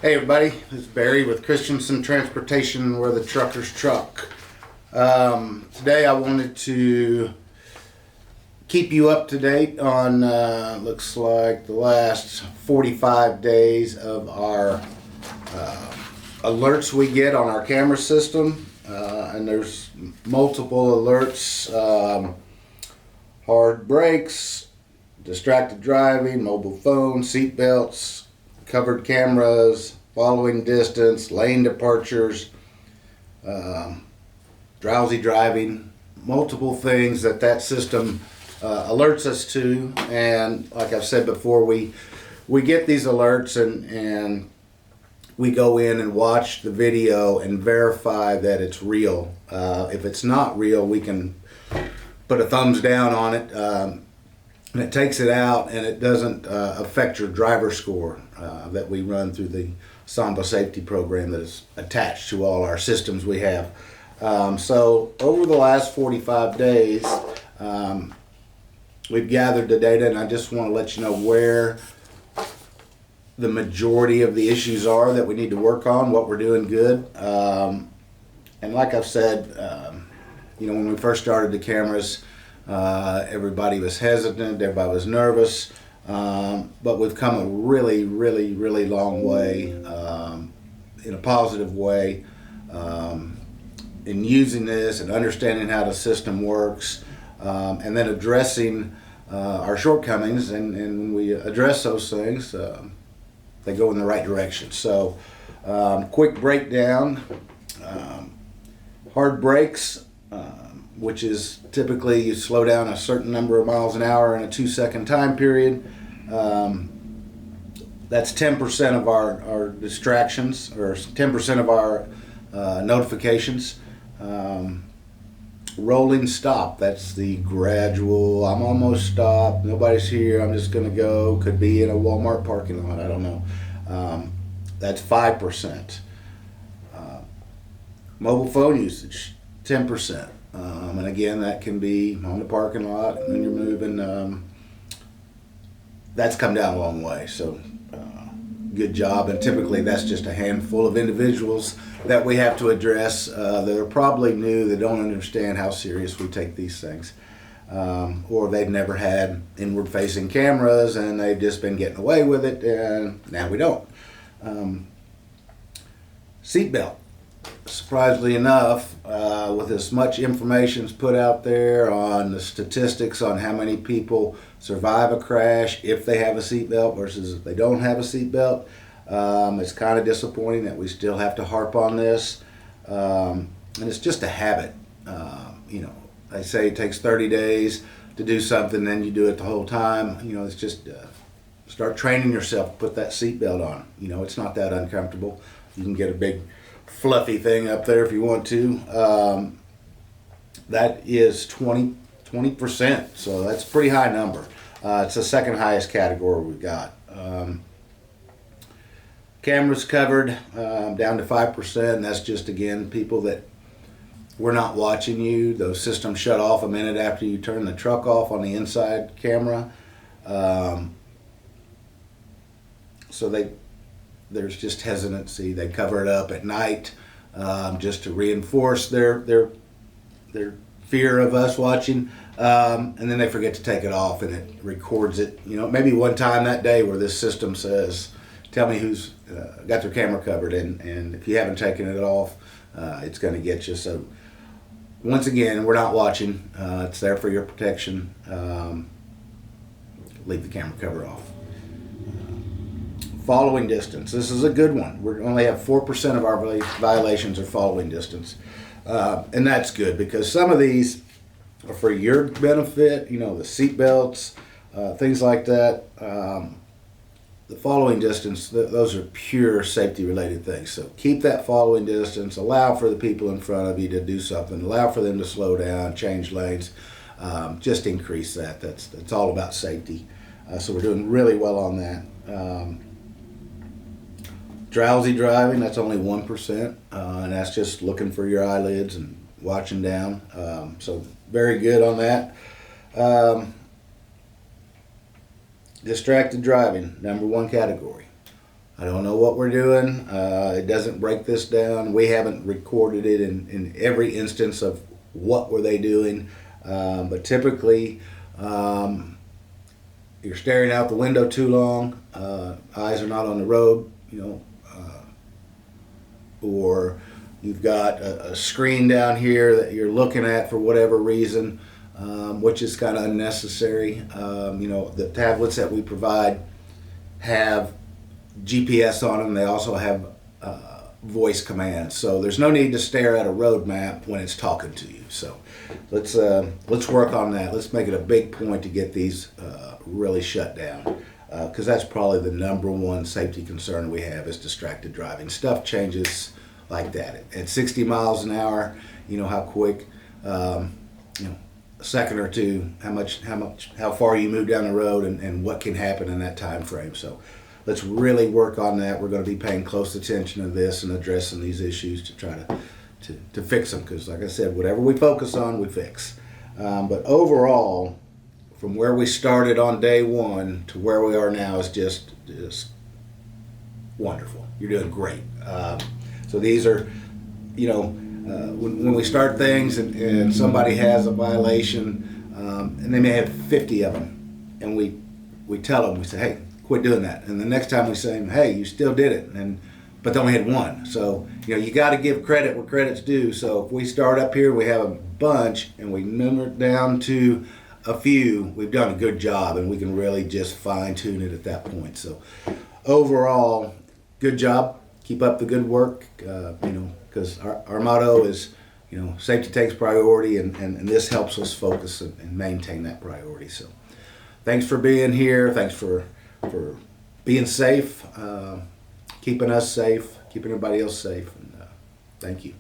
Hey everybody, this is Barry with Christenson Transportation, where the truckers truck. Today I wanted to keep you up to date on looks like the last 45 days of our alerts we get on our camera system, and there's multiple alerts: hard brakes, distracted driving, mobile phone, seat belts, covered cameras, following distance, lane departures, drowsy driving, multiple things that system alerts us to. And like I've said before, we get these alerts and we go in and watch the video and verify that it's real. If it's not real, we can put a thumbs down on it, and it takes it out, and it doesn't affect your driver score that we run through the Samba safety program that is attached to all our systems we have. So over the last 45 days, we've gathered the data, and I just want to let you know where the majority of the issues are that we need to work on, what we're doing good. And like I've said, when we first started the cameras, everybody was hesitant, everybody was nervous, but we've come a really, really, really long way in a positive way in using this and understanding how the system works, and then addressing our shortcomings. And when we address those things, they go in the right direction. So quick breakdown: hard brakes, which is typically you slow down a certain number of miles an hour in a 2-second time period. That's 10% of our distractions, or 10% of our notifications. Rolling stop, that's the gradual, I'm almost stopped, nobody's here, I'm just gonna go. Could be in a Walmart parking lot, I don't know. That's 5%. Mobile phone usage, 10%. And again, that can be on the parking lot when you're moving. That's come down a long way, so good job. And typically that's just a handful of individuals that we have to address that are probably new, that don't understand how serious we take these things, or they've never had inward facing cameras and they've just been getting away with it, and now we don't. Seatbelt. Surprisingly enough, with as much information put out there on the statistics on how many people survive a crash if they have a seatbelt versus if they don't have a seatbelt, it's kind of disappointing that we still have to harp on this. And it's just a habit. They say it takes 30 days to do something, then you do it the whole time. It's just start training yourself to put that seatbelt on. It's not that uncomfortable. You can get a big fluffy thing up there if you want to. That is 20%, so that's a pretty high number. It's the second highest category we've got. Cameras covered, down to 5%, and that's just, again, people that we're not watching you. Those systems shut off a minute after you turn the truck off on the inside camera. So there's just hesitancy. They cover it up at night just to reinforce their fear of us watching, and then they forget to take it off, and it records it. Maybe one time that day where this system says, tell me who's got their camera covered, and if you haven't taken it off, it's going to get you. So once again, we're not watching. It's there for your protection. Leave the camera cover off. Following distance. This is a good one. We only have 4% of our violations are following distance. And that's good, because some of these are for your benefit, the seat belts, things like that. The following distance, those are pure safety related things. So keep that following distance, allow for the people in front of you to do something, allow for them to slow down, change lanes, just increase that. That's all about safety. So we're doing really well on that. Drowsy driving, that's only 1%, and that's just looking for your eyelids and watching down. So very good on that. Distracted driving, number one category. I don't know what we're doing. It doesn't break this down. We haven't recorded it in every instance of what were they doing. But typically, you're staring out the window too long. Eyes are not on the road, or you've got a screen down here that you're looking at for whatever reason, which is kind of unnecessary. The tablets that we provide have GPS on them. They also have voice commands, so there's no need to stare at a road map when it's talking to you. So let's work on that. Let's make it a big point to get these really shut down, because that's probably the number one safety concern we have is distracted driving. Stuff changes like that at 60 miles an hour. How quick, a second or two, how far you move down the road, and what can happen in that time frame. So let's really work on that. We're going to be paying close attention to this and addressing these issues to try to fix them, because like I said, whatever we focus on, we fix. But overall, from where we started on day one to where we are now is just wonderful. You're doing great. So these are, when we start things and somebody has a violation, and they may have 50 of them, and we tell them, we say, hey, quit doing that. And the next time we say, hey, you still did it, but they only had one. So you got to give credit where credit's due. So if we start up here, we have a bunch, and we number it down to a few, we've done a good job, and we can really just fine tune it at that point. So overall, good job. Keep up the good work, because our motto is, safety takes priority, and this helps us focus and maintain that priority. So thanks for being here. Thanks for being safe, keeping us safe, keeping everybody else safe. And thank you.